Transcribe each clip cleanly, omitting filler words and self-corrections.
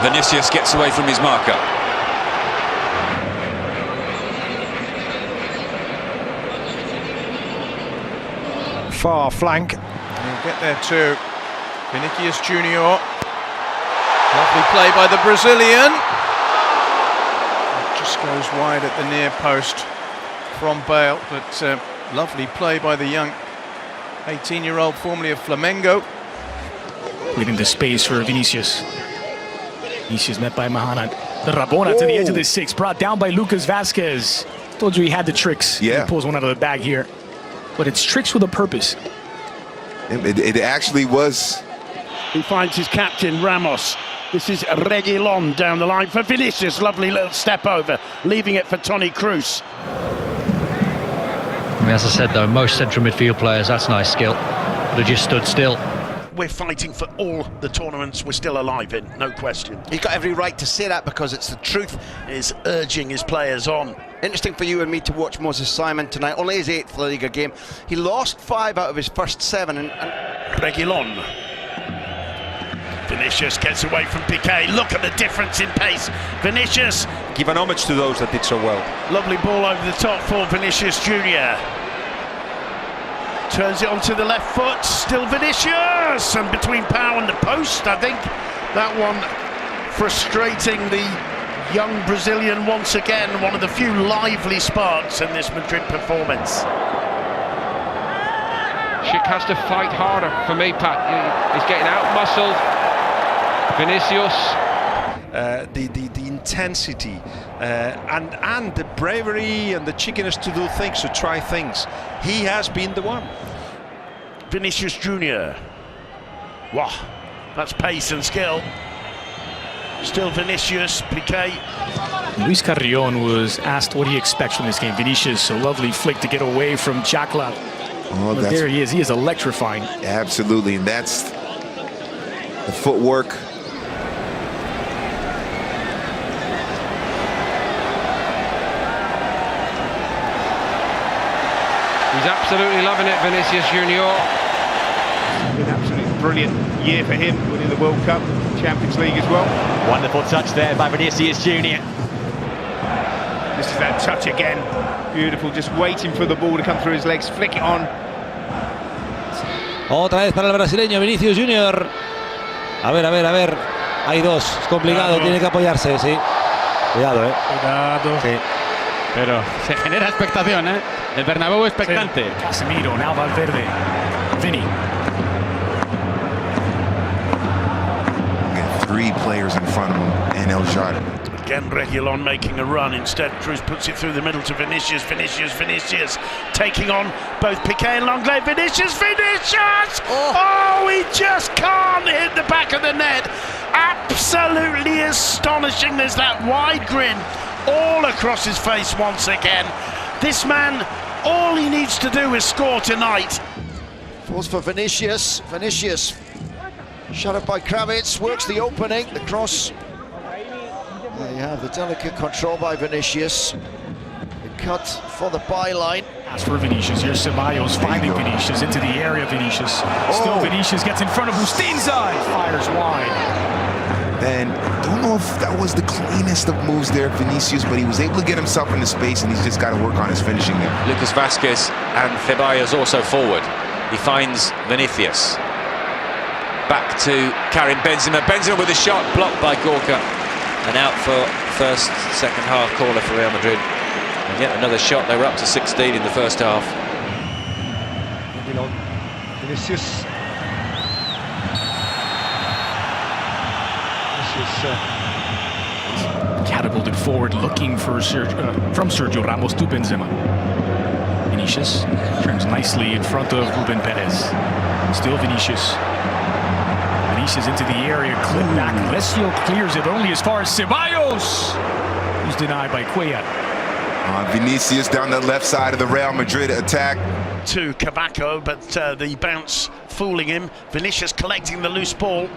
Vinicius gets away from his marker. Far flank. He'll get there too. Vinicius Junior. Lovely play by the Brazilian. It just goes wide at the near post from Bale, but lovely play by the young 18-year-old, formerly of Flamengo. Leading the space for Vinicius. Vinicius met by Mahana. The Rabona to the edge of the six, brought down by Lucas Vazquez. Told you he had the tricks. Yeah. He pulls one out of the bag here. But it's tricks with a purpose. It actually was. He finds his captain, Ramos. This is Reguilon down the line for Vinicius. Lovely little step over, leaving it for Toni Kroos. I mean, as I said, though, most central midfield players, that's nice skill, but they just stood still. We're fighting for all the tournaments we're still alive in, no question. He's got every right to say that because it's the truth. Is urging his players on. Interesting for you and me to watch Moses Simon tonight. Only his 8th La Liga game. He lost 5 out of his first 7. And Reguilon. Vinicius gets away from Piqué. Look at the difference in pace. Vinicius. Give an homage to those that did so well. Lovely ball over the top for Vinicius Junior. Turns it onto the left foot. Still Vinicius. And between Pau and the post, I think that one frustrating the young Brazilian once again. One of the few lively sparks in this Madrid performance. Schick has to fight harder for me, Pat. He's getting out-muscled. Vinicius. The intensity and the bravery and the cheekiness to do things, to try things. He has been the one. Vinicius Junior. Wow, that's pace and skill. Still Vinicius, Piqué. Luis Carrion was asked what he expects from this game. Vinicius, a lovely flick to get away from Chakla. Oh, But there he is electrifying. Absolutely, and that's the footwork. He's absolutely loving it, Vinicius Junior. An absolutely brilliant year for him, winning the World Cup, Champions League as well. Wonderful touch there by Vinicius Junior. This is that touch again. Beautiful, just waiting for the ball to come through his legs, flick it on. Otra vez para el brasileño Vinicius Junior. A ver, a ver, a ver. Hay dos, es complicado, tiene que apoyarse, sí. Cuidado, Cuidado. Sí. Pero se genera expectación, ¿eh? El Bernabéu expectante. Sí. Casemiro, now Valverde. Vinny. Got 3 players in front of him and El Jardín. Again, Reguilon making a run. Instead, Kroos puts it through the middle to Vinicius. Vinicius taking on both Piqué and Lenglet. Vinicius! Oh, he just can't hit the back of the net. Absolutely astonishing. There's that wide grin all across his face once again. This man, all he needs to do is score tonight. falls for Vinicius. Vinicius, shut up by Kravitz, works the opening, the cross. There you have the delicate control by Vinicius. The cut for the byline. As for Vinicius, here's Ceballos finding Vinicius into the area. Vinicius. Still Vinicius gets in front of Bustinza and fires wide. And don't know if that was the cleanest of moves there, Vinicius, but he was able to get himself into space, and he's just got to work on his finishing there. Lucas Vazquez and Ceballos also forward. He finds Vinicius. Back to Karim Benzema. Benzema with a shot blocked by Gorka. And out for first, second half corner for Real Madrid. And yet another shot. They were up to 16 in the first half. Vinicius. Catapulted forward, looking for from Sergio Ramos to Benzema. Vinicius turns nicely in front of Ruben Perez. Still Vinicius. Vinicius into the area, clip back. Lesio clears it only as far as Ceballos, who's denied by Cuellar. Vinicius down the left side of the Real Madrid attack. To Kabako, but the bounce fooling him. Vinicius collecting the loose ball.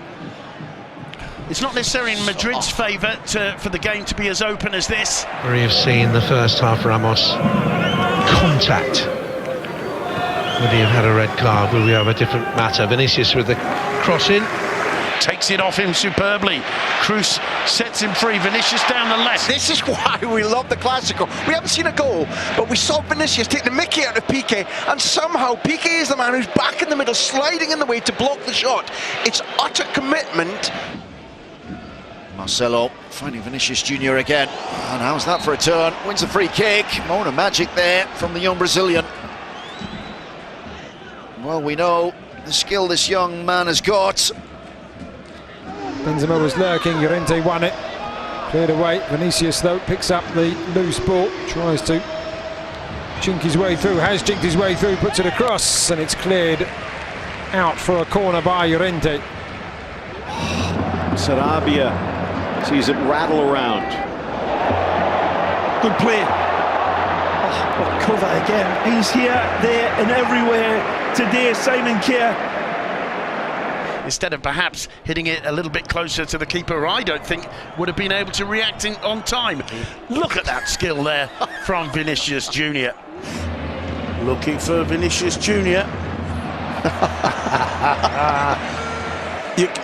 It's not necessarily in Madrid's favour for the game to be as open as this. We've seen the first half Ramos contact. Would he have had a red card? Will we have a different matter? Vinicius with the cross in. takes it off him superbly. Cruz sets him free. Vinicius down the left. This is why we love the Clásico. We haven't seen a goal, but we saw Vinicius take the mickey out of Piqué, and somehow Piqué is the man who's back in the middle, sliding in the way to block the shot. It's utter commitment. Marcelo finding Vinicius Jr. again. And how's that for a turn? Wins a free kick. Mona magic there from the young Brazilian. Well, we know the skill this young man has got. Benzema was lurking, Llorente won it. Cleared away. Vinicius, though, picks up the loose ball. Tries to chink his way through. Has chinked his way through. Puts it across. And it's cleared out for a corner by Llorente. Sarabia sees it rattle around. Good play. Oh, cover again. He's here, there and everywhere today, Simon Kerr. Instead of perhaps hitting it a little bit closer to the keeper, I don't think would have been able to react on time. Look at that skill there from Vinicius Jr. Looking for Vinicius Jr.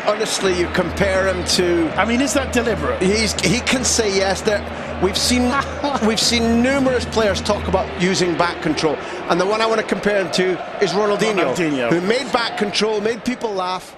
Honestly, you compare him to. I mean, is that deliberate? He can say yes. We've seen numerous players talk about using back control, and the one I want to compare him to is Ronaldinho. Who made back control, made people laugh.